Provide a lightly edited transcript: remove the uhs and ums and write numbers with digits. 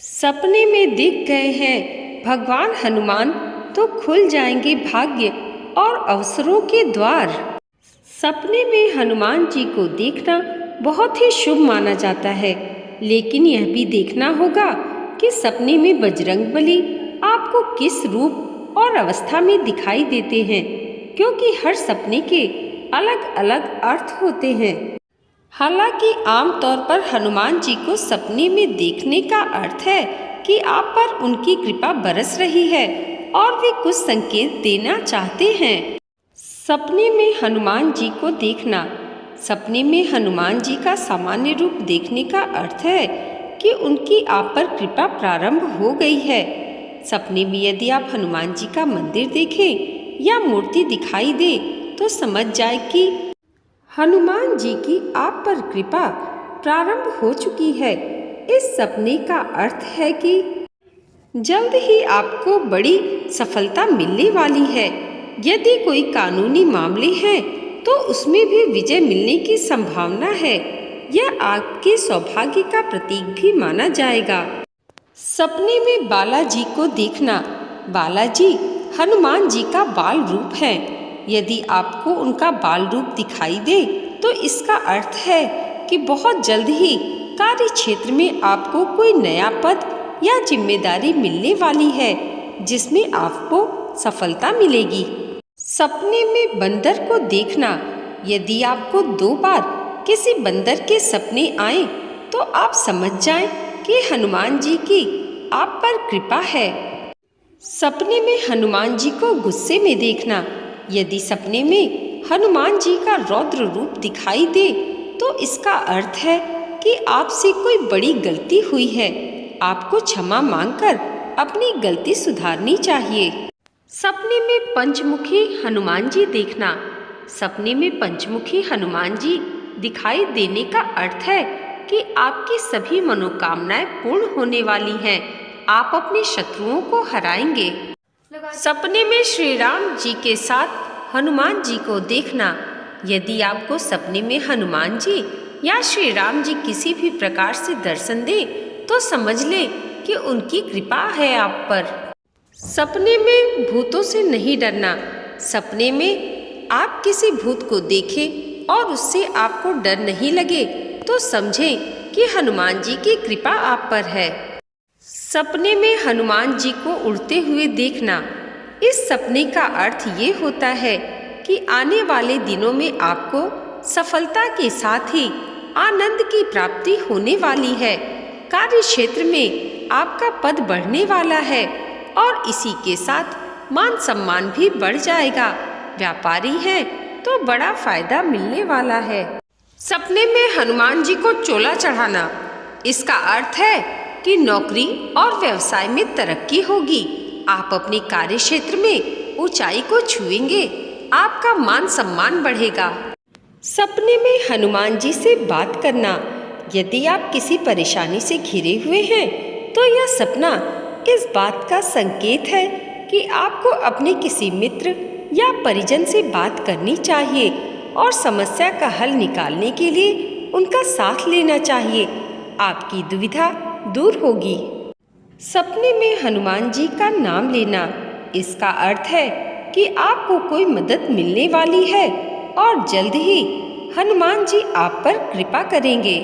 सपने में दिख गए हैं भगवान हनुमान, तो खुल जाएंगे भाग्य और अवसरों के द्वार। सपने में हनुमान जी को देखना बहुत ही शुभ माना जाता है, लेकिन यह भी देखना होगा कि सपने में बजरंगबली आपको किस रूप और अवस्था में दिखाई देते हैं, क्योंकि हर सपने के अलग अलग अर्थ होते हैं। हालांकि आमतौर पर हनुमान जी को सपने में देखने का अर्थ है कि आप पर उनकी कृपा बरस रही है और वे कुछ संकेत देना चाहते हैं। सपने में हनुमान जी को देखना। सपने में हनुमान जी का सामान्य रूप देखने का अर्थ है कि उनकी आप पर कृपा प्रारंभ हो गई है। सपने में यदि आप हनुमान जी का मंदिर देखें या मूर्ति दिखाई दे तो समझ जाए कि हनुमान जी की आप पर कृपा प्रारंभ हो चुकी है। इस सपने का अर्थ है कि जल्द ही आपको बड़ी सफलता मिलने वाली है। यदि कोई कानूनी मामले हैं तो उसमें भी विजय मिलने की संभावना है। यह आपके सौभाग्य का प्रतीक भी माना जाएगा। सपने में बालाजी को देखना। बालाजी हनुमान जी का बाल रूप है। यदि आपको उनका बाल रूप दिखाई दे तो इसका अर्थ है कि बहुत जल्द ही कार्य क्षेत्र में आपको कोई नया पद या जिम्मेदारी मिलने वाली है, जिसमें आपको सफलता मिलेगी। सपने में बंदर को देखना। यदि आपको 2 बार किसी बंदर के सपने आए तो आप समझ जाएं कि हनुमान जी की आप पर कृपा है। सपने में हनुमान जी को गुस्से में देखना। यदि सपने में हनुमान जी का रौद्र रूप दिखाई दे तो इसका अर्थ है कि आपसे कोई बड़ी गलती हुई है। आपको क्षमा मांगकर अपनी गलती सुधारनी चाहिए। सपने में पंचमुखी हनुमान जी देखना। सपने में पंचमुखी हनुमान जी दिखाई देने का अर्थ है कि आपकी सभी मनोकामनाएं पूर्ण होने वाली हैं। आप अपने शत्रुओं को हराएंगे। सपने में श्री राम जी के साथ हनुमान जी को देखना। यदि आपको सपने में हनुमान जी या श्री राम जी किसी भी प्रकार से दर्शन दें तो समझ लें कि उनकी कृपा है आप पर। सपने में भूतों से नहीं डरना। सपने में आप किसी भूत को देखें और उससे आपको डर नहीं लगे तो समझें कि हनुमान जी की कृपा आप पर है। सपने में हनुमान जी को उड़ते हुए देखना। इस सपने का अर्थ ये होता है कि आने वाले दिनों में आपको सफलता के साथ ही आनंद की प्राप्ति होने वाली है। कार्य क्षेत्र में आपका पद बढ़ने वाला है और इसी के साथ मान सम्मान भी बढ़ जाएगा। व्यापारी हैं तो बड़ा फायदा मिलने वाला है। सपने में हनुमान जी को चोला चढ़ाना। इसका अर्थ है कि नौकरी और व्यवसाय में तरक्की होगी। आप अपने कार्य क्षेत्र में ऊंचाई को छुएंगे। आपका मान सम्मान बढ़ेगा। सपने में हनुमान जी से बात करना। यदि आप किसी परेशानी से घिरे हुए हैं तो यह सपना इस बात का संकेत है कि आपको अपने किसी मित्र या परिजन से बात करनी चाहिए और समस्या का हल निकालने के लिए उनका साथ लेना चाहिए। आपकी दुविधा दूर होगी। सपने में हनुमान जी का नाम लेना। इसका अर्थ है कि आपको कोई मदद मिलने वाली है और जल्द ही हनुमान जी आप पर कृपा करेंगे।